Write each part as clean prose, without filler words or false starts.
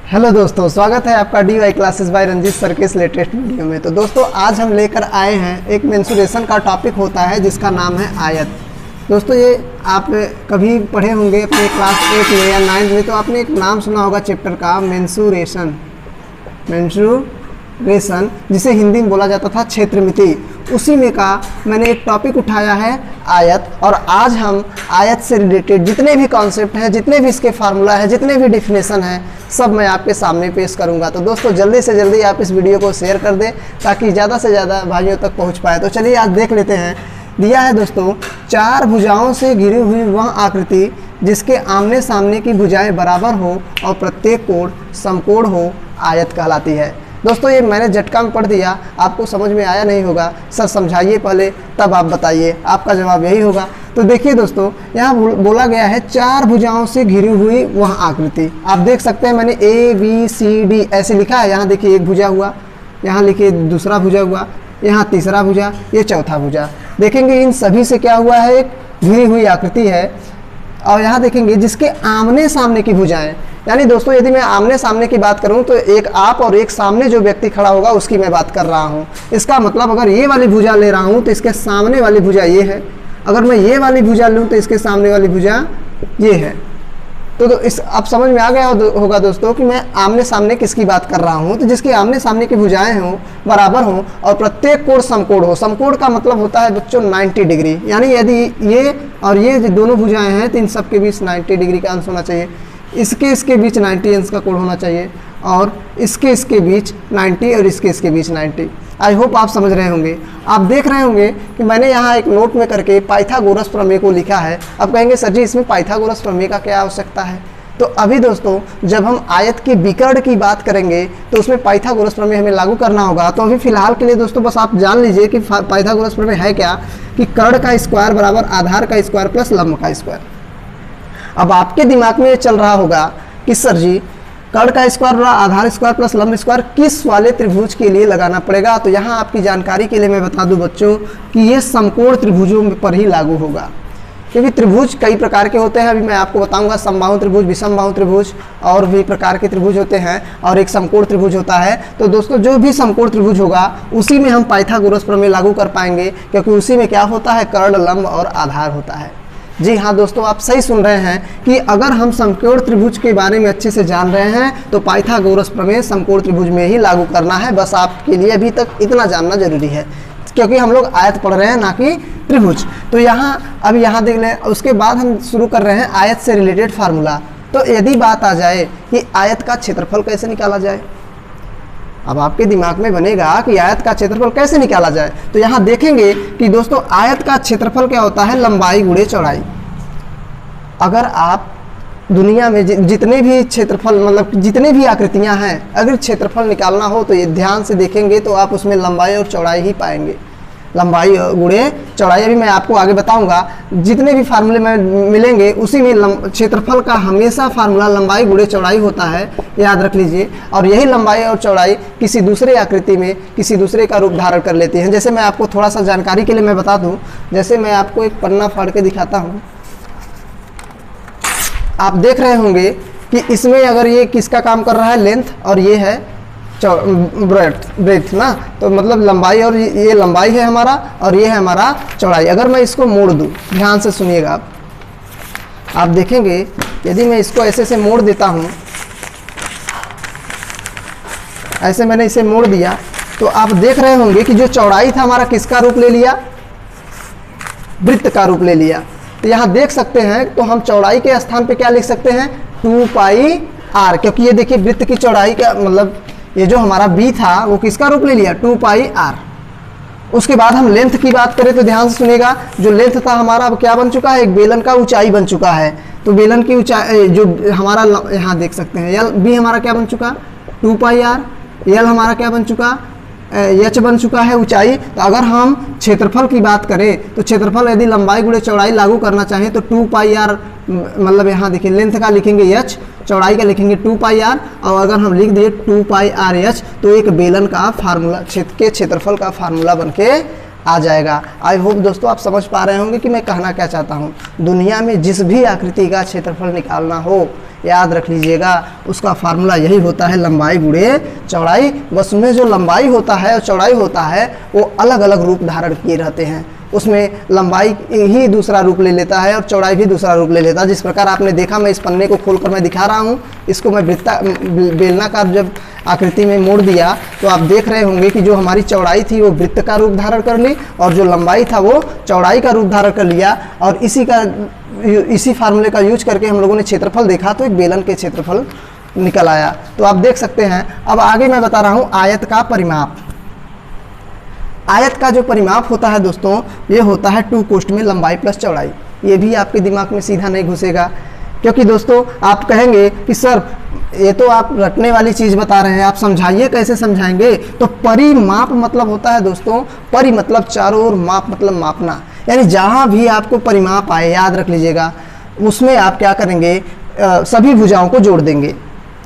Hello दोस्तों, स्वागत है आपका DY classes by Ranjit sir के इस लेटेस्ट वीडियो में। तो दोस्तों आज हम लेकर आए हैं एक मेंसुरेशन का टॉपिक होता है जिसका नाम है आयत। दोस्तों ये आप कभी पढ़े होंगे अपने क्लास 8 में या 9 में, तो आपने एक नाम सुना होगा चैप्टर का मेंसुरेशन, जिसे हिंदी में बोला जाता था क्षेत्रमिति। उसी में का मैंने एक टॉपिक उठाया है आयत, और आज हम आयत से रिलेटेड जितने भी कॉन्सेप्ट हैं, जितने भी इसके फार्मूला हैं, जितने भी डिफिनेशन हैं, सब मैं आपके सामने पेश करूंगा। तो दोस्तों जल्दी से जल्दी आप इस वीडियो को शेयर कर दें ताकि ज़्यादा से ज़्यादा भाइयों तक पहुंच पाए। तो चलिए आज देख लेते हैं। दिया है दोस्तों, 4 भुजाओं से घिरी हुई वह आकृति जिसके आमने सामने की भुजाएं बराबर हो और प्रत्येक कोण समकोण हो, आयत कहलाती है। दोस्तों ये मैंने झटका में पढ़ दिया, आपको समझ में आया नहीं होगा। सर समझाइए पहले, तब आप बताइए, आपका जवाब यही होगा। तो देखिए दोस्तों, यहाँ बोला गया है 4 भुजाओं से घिरी हुई वह आकृति। आप देख सकते हैं मैंने ABCD ऐसे लिखा है। यहाँ देखिए एक भुजा हुआ, यहाँ लिखिए दूसरा भुजा हुआ, यहाँ तीसरा भुजा, ये चौथा भुजा। देखेंगे इन सभी से क्या हुआ है, एक घिरी हुई आकृति है। और यहाँ देखेंगे जिसके आमने सामने की भुजाएं, यानी दोस्तों यदि मैं आमने सामने की बात करूं तो एक आप और एक सामने जो व्यक्ति खड़ा होगा उसकी मैं बात कर रहा हूं। इसका मतलब अगर ये वाली भुजा ले रहा हूं तो इसके सामने वाली भुजा ये है, अगर मैं ये वाली भुजा लूं तो इसके सामने वाली भुजा ये है। तो इस अब समझ में आ गया होगा दोस्तों कि मैं आमने सामने किसकी बात कर रहा हूं। तो जिसकी आमने सामने की भुजाएं हों, बराबर हों और प्रत्येक कोण समकोण हो। समकोण का मतलब होता है बच्चों 90 डिग्री, यानी यदि ये और ये दोनों भुजाएं हैं तो इन सब के बीच 90 डिग्री का अंश होना चाहिए। इसके बीच 90 अंश का कोण होना चाहिए, और इसके बीच 90 और इसके बीच 90। आई होप आप समझ रहे होंगे। आप देख रहे होंगे कि मैंने यहाँ एक नोट में करके पाइथागोरस प्रमेय को लिखा है। अब कहेंगे सर जी इसमें पाइथागोरस प्रमेय का क्या आवश्यकता है। तो अभी दोस्तों जब हम आयत के विकर्ण की बात करेंगे तो उसमें पाइथागोरस प्रमेय हमें लागू करना होगा। तो अभी फिलहाल के लिए दोस्तों बस आप जान लीजिए कि पाइथागोरस प्रमेय है क्या, कि कर्ण का स्क्वायर बराबर आधार का स्क्वायर प्लस लंब का स्क्वायर। अब आपके दिमाग में ये चल रहा होगा कि सर जी कर्ण का स्क्वायर बराबर आधार स्क्वायर प्लस लंब स्क्वायर किस वाले त्रिभुज के लिए लगाना पड़ेगा। तो यहाँ आपकी जानकारी के लिए मैं बता दूं बच्चों कि ये समकोण त्रिभुजों पर ही लागू होगा, क्योंकि त्रिभुज कई प्रकार के होते हैं। अभी मैं आपको बताऊंगा समबाहु त्रिभुज, विषमबाहु त्रिभुज और भी प्रकार के त्रिभुज होते हैं, और एक समकोण त्रिभुज होता है। तो दोस्तों जो भी समकोण त्रिभुज होगा उसी में हम पाइथागोरस प्रमेय लागू कर पाएंगे, क्योंकि उसी में क्या होता है, कर्ण, लंब और आधार होता है। जी हाँ दोस्तों, आप सही सुन रहे हैं कि अगर हम समकोण त्रिभुज के बारे में अच्छे से जान रहे हैं तो पाइथागोरस प्रमेय समकोण त्रिभुज में ही लागू करना है। बस आपके लिए अभी तक इतना जानना जरूरी है, क्योंकि हम लोग आयत पढ़ रहे हैं ना कि त्रिभुज। तो अब यहाँ देख लें, उसके बाद हम शुरू कर रहे हैं आयत से रिलेटेड फार्मूला। तो यदि बात आ जाए कि आयत का क्षेत्रफल कैसे निकाला जाए, अब आपके दिमाग में बनेगा कि आयत का क्षेत्रफल कैसे निकाला जाए। तो यहाँ देखेंगे कि दोस्तों आयत का क्षेत्रफल क्या होता है, लंबाई गुणे चौड़ाई। अगर आप दुनिया में जितने भी क्षेत्रफल मतलब जितने भी आकृतियाँ हैं, अगर क्षेत्रफल निकालना हो तो ये ध्यान से देखेंगे तो आप उसमें लंबाई और चौड़ाई ही पाएंगे। लंबाई गुणे चौड़ाई अभी मैं आपको आगे बताऊंगा। जितने भी फार्मूले में मिलेंगे उसी में क्षेत्रफल का हमेशा फार्मूला लंबाई गुणे चौड़ाई होता है, याद रख लीजिए। और यही लंबाई और चौड़ाई किसी दूसरे आकृति में किसी दूसरे का रूप धारण कर लेती हैं। जैसे मैं आपको थोड़ा सा जानकारी के लिए मैं बता दूं, जैसे मैं आपको एक पन्ना फाड़ के दिखाता हूँ। आप देख रहे होंगे कि इसमें अगर ये किसका काम कर रहा है, लेंथ, और ये है ब्रेथ ना, तो मतलब लंबाई, और ये लंबाई है हमारा और ये है हमारा चौड़ाई। अगर मैं इसको मोड़ दूं, ध्यान से सुनिएगा आप देखेंगे यदि मैं इसको ऐसे से मोड़ देता हूं, ऐसे मैंने इसे मोड़ दिया, तो आप देख रहे होंगे कि जो चौड़ाई था हमारा किसका रूप ले लिया, वृत्त का रूप ले लिया। तो यहाँ देख सकते हैं, तो हम चौड़ाई के स्थान पे क्या लिख सकते हैं, 2πr, क्योंकि ये देखिए वृत्त की चौड़ाई का मतलब ये जो हमारा b था वो किसका रूप ले लिया, 2πr। उसके बाद हम लेंथ की बात करें तो ध्यान से सुनिएगा, जो लेंथ था हमारा अब क्या बन चुका है, एक बेलन का ऊंचाई बन चुका है। तो बेलन की ऊंचाई जो हमारा यहाँ देख सकते हैं, b हमारा क्या बन चुका, 2πr, l हमारा क्या बन चुका, h बन चुका है ऊंचाई। तो अगर हम क्षेत्रफल की बात करें तो क्षेत्रफल यदि लंबाई गुणे चौड़ाई लागू करना चाहें तो 2πr, मतलब यहाँ देखिए लेंथ का लिखेंगे h, चौड़ाई का लिखेंगे 2πr, और अगर हम लिख दिए 2πrh तो एक बेलन का फार्मूला, क्षेत्रफल का फार्मूला बनके आ जाएगा। आई होप दोस्तों आप समझ पा रहे होंगे कि मैं कहना क्या चाहता हूँ। दुनिया में जिस भी आकृति का क्षेत्रफल निकालना हो याद रख लीजिएगा, उसका फार्मूला यही होता है लंबाई गुणे चौड़ाई। बस उसमें जो लंबाई होता है और चौड़ाई होता है वो अलग अलग रूप धारण किए रहते हैं। उसमें लंबाई ही दूसरा रूप ले लेता है और चौड़ाई भी दूसरा रूप ले लेता है। जिस प्रकार आपने देखा, मैं इस पन्ने को खोलकर मैं दिखा रहा हूँ, इसको मैं बेलनाकार जब आकृति में मोड़ दिया तो आप देख रहे होंगे कि जो हमारी चौड़ाई थी वो वृत्त का रूप धारण कर ली और जो लंबाई था वो चौड़ाई का रूप धारण कर लिया। और इसी फार्मूले का यूज करके हम लोगों ने क्षेत्रफल देखा तो एक बेलन के क्षेत्रफल निकल आया। तो आप देख सकते हैं। अब आगे मैं बता रहा हूँ आयत का परिमाप। आयत का जो परिमाप होता है दोस्तों, ये होता है 2 कोष्ठ में लंबाई प्लस चौड़ाई। ये भी आपके दिमाग में सीधा नहीं घुसेगा, क्योंकि दोस्तों आप कहेंगे कि सर ये तो आप रटने वाली चीज़ बता रहे हैं, आप समझाइए, कैसे समझाएंगे। तो परिमाप मतलब होता है दोस्तों, परि मतलब चारों ओर, माप मतलब मापना, यानी जहाँ भी आपको परिमाप आए, याद रख लीजिएगा, उसमें आप क्या करेंगे, सभी भुजाओं को जोड़ देंगे।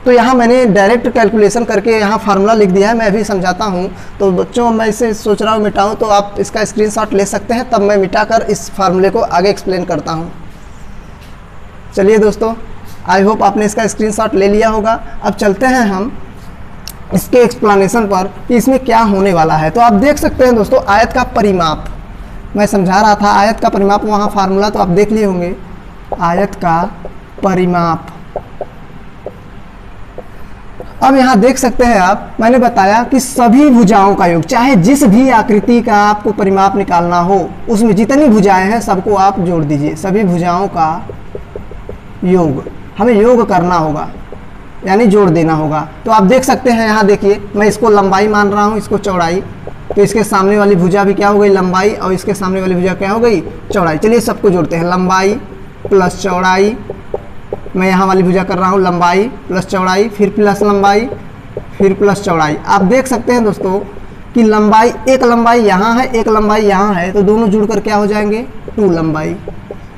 तो यहाँ मैंने डायरेक्ट कैलकुलेशन करके यहाँ फार्मूला लिख दिया है, मैं भी समझाता हूँ। तो बच्चों मैं इसे सोच रहा हूँ मिटाऊँ, तो आप इसका स्क्रीनशॉट ले सकते हैं, तब मैं मिटाकर इस फार्मूले को आगे एक्सप्लेन करता हूँ। चलिए दोस्तों, आई होप आपने इसका स्क्रीनशॉट ले लिया होगा। अब चलते हैं हम इसके एक्सप्लेनेशन पर कि इसमें क्या होने वाला है। तो आप देख सकते हैं दोस्तों, आयत का परिमाप मैं समझा रहा था, आयत का परिमाप वहाँ फार्मूला तो आप देख लिए होंगे। आयत का परिमाप, अब यहाँ देख सकते हैं आप, मैंने बताया कि सभी भुजाओं का योग, चाहे जिस भी आकृति का आपको परिमाप निकालना हो, उसमें जितनी भुजाएं हैं सबको आप जोड़ दीजिए। सभी भुजाओं का योग, हमें योग करना होगा, यानी जोड़ देना होगा। तो आप देख सकते हैं, यहाँ देखिए, मैं इसको लंबाई मान रहा हूँ, इसको चौड़ाई। तो इसके सामने वाली भुजा भी क्या हो गई, लंबाई, और इसके सामने वाली भुजा क्या हो गई, चौड़ाई। चलिए सबको जोड़ते हैं, लंबाई प्लस चौड़ाई। मैं यहाँ वाली भुजा कर रहा हूँ लंबाई प्लस चौड़ाई, फिर प्लस लंबाई, फिर प्लस चौड़ाई। आप देख सकते हैं दोस्तों कि लंबाई, एक लंबाई यहाँ है, एक लंबाई यहाँ है, तो दोनों जुड़कर क्या हो जाएंगे, 2 लंबाई।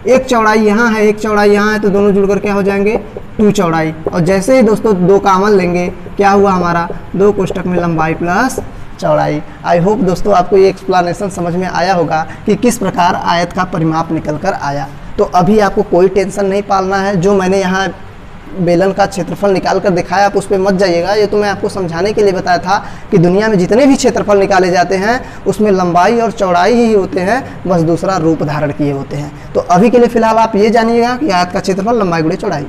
एक चौड़ाई यहाँ है, एक चौड़ाई यहाँ है, तो दोनों जुड़कर क्या हो जाएंगे, 2 चौड़ाई। और जैसे ही दोस्तों 2 कॉमन लेंगे, क्या हुआ हमारा, 2 कोष्ठक में लंबाई प्लस चौड़ाई। आई होप दोस्तों आपको ये एक्सप्लेनेशन समझ में आया होगा कि किस प्रकार आयत का परिमाप निकल कर आया। तो अभी आपको कोई टेंशन नहीं पालना है। जो मैंने यहाँ बेलन का क्षेत्रफल निकाल कर दिखाया, आप उस पर मत जाइएगा। ये तो मैं आपको समझाने के लिए बताया था कि दुनिया में जितने भी क्षेत्रफल निकाले जाते हैं उसमें लंबाई और चौड़ाई ही होते हैं, बस दूसरा रूप धारण किए होते हैं। तो अभी के लिए फिलहाल आप ये जानिएगा कि आयत का क्षेत्रफल लंबाई गुणे चौड़ाई,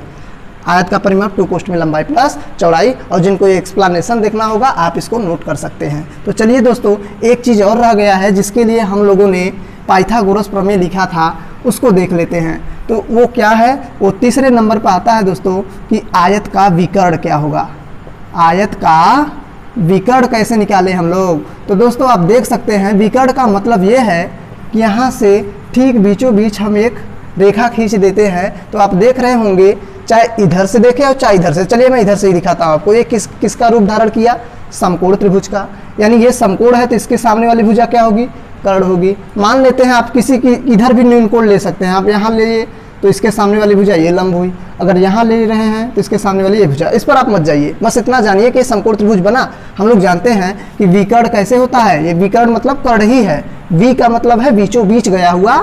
आयत का परिमाप 2 कोष्ठ में लंबाई प्लस चौड़ाई। और जिनको ये एक्सप्लेनेशन देखना होगा आप इसको नोट कर सकते हैं। तो चलिए दोस्तों, एक चीज़ और रह गया है जिसके लिए हम लोगों ने पाइथागोरस प्रमेय लिखा था, उसको देख लेते हैं। तो वो क्या है, वो तीसरे नंबर पर आता है दोस्तों कि आयत का विकर्ण क्या होगा। आयत का विकर्ण कैसे निकाले हम लोग। तो दोस्तों आप देख सकते हैं, विकर्ण का मतलब ये है कि यहाँ से ठीक बीचों बीच हम एक रेखा खींच देते हैं। तो आप देख रहे होंगे, चाहे इधर से देखें और चाहे इधर से। चलिए मैं इधर से ही दिखाता हूँ आपको। ये किसका रूप धारण किया, समकोण त्रिभुज का। यानी ये समकोण है तो इसके सामने वाली भुजा क्या होगी, कर्ण होगी। मान लेते हैं आप किसी की इधर भी न्यून कोण ले सकते हैं। आप यहाँ ले तो इसके सामने वाली भुजा ये लंब हुई, अगर यहाँ ले रहे हैं तो इसके सामने वाली ये भुजा। इस पर आप मत जाइए, बस इतना जानिए कि समकोण त्रिभुज बना। हम लोग जानते हैं कि विकर्ण कैसे होता है। ये विकर्ण मतलब कर्ण ही है, वी का मतलब है बीचों बीच गया हुआ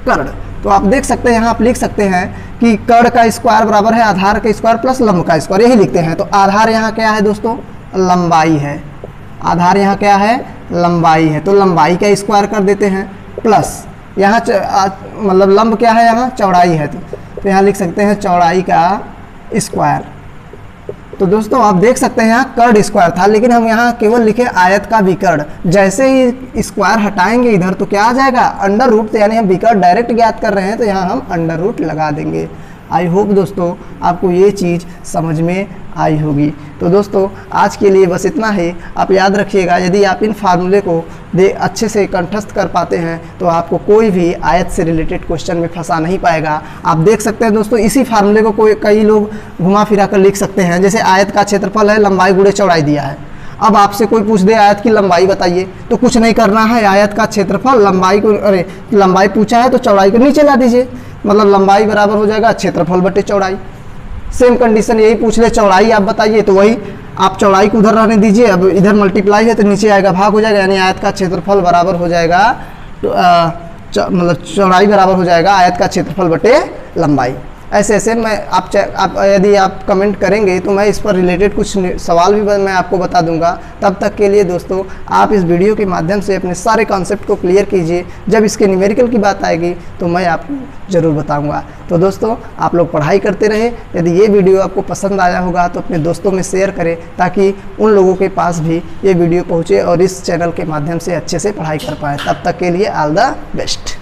कर्ण। तो आप देख सकते हैं, यहाँ आप लिख सकते हैं कि कर्ण का स्क्वायर बराबर है आधार का स्क्वायर प्लस लंब का स्क्वायर, यही लिखते हैं। तो आधार यहाँ क्या है दोस्तों, लंबाई है। आधार यहाँ क्या है, लंबाई है। तो लंबाई का स्क्वायर कर देते हैं, प्लस यहाँ मतलब लंब क्या है, यहाँ चौड़ाई है। तो यहाँ लिख सकते हैं चौड़ाई का स्क्वायर। तो दोस्तों आप देख सकते हैं यहाँ कर्ण स्क्वायर था, लेकिन हम यहाँ केवल लिखे आयत का विकर्ण। जैसे ही स्क्वायर हटाएंगे इधर तो क्या आ जाएगा, अंडर रूट। तो यानी हम विकर्ण डायरेक्ट ज्ञात कर रहे हैं, तो यहाँ हम अंडर रूट लगा देंगे। आई होप दोस्तों आपको ये चीज़ समझ में आई होगी। तो दोस्तों आज के लिए बस इतना ही। आप याद रखिएगा, यदि आप इन फार्मूले को अच्छे से कंठस्थ कर पाते हैं तो आपको कोई भी आयत से रिलेटेड क्वेश्चन में फंसा नहीं पाएगा। आप देख सकते हैं दोस्तों, इसी फार्मूले को कई लोग घुमा फिरा कर लिख सकते हैं। जैसे आयत का क्षेत्रफल है, लंबाई गुणे चौड़ाई दिया है। अब आपसे कोई पूछ दे आयत की लंबाई बताइए, तो कुछ नहीं करना है, आयत का क्षेत्रफल लंबाई को, अरे लंबाई पूछा है तो चौड़ाई को नीचे ला दीजिए। मतलब लंबाई बराबर हो जाएगा क्षेत्रफल बटे चौड़ाई। सेम कंडीशन यही पूछ ले, चौड़ाई आप बताइए, तो वही आप चौड़ाई को उधर रहने दीजिए। अब इधर मल्टीप्लाई है तो नीचे आएगा, भाग हो जाएगा। यानी आयत का क्षेत्रफल बराबर हो जाएगा, तो मतलब चौड़ाई बराबर हो जाएगा आयत का क्षेत्रफल बटे लंबाई। ऐसे ऐसे मैं आप यदि आप कमेंट करेंगे तो मैं इस पर रिलेटेड कुछ सवाल भी मैं आपको बता दूंगा। तब तक के लिए दोस्तों आप इस वीडियो के माध्यम से अपने सारे कॉन्सेप्ट को क्लियर कीजिए। जब इसके न्यूमेरिकल की बात आएगी तो मैं आपको ज़रूर बताऊंगा। तो दोस्तों आप लोग पढ़ाई करते रहे। यदि ये वीडियो आपको पसंद आया होगा तो अपने दोस्तों में शेयर करें ताकि उन लोगों के पास भी ये वीडियो पहुँचे और इस चैनल के माध्यम से अच्छे से पढ़ाई कर पाएँ। तब तक के लिए ऑल द बेस्ट।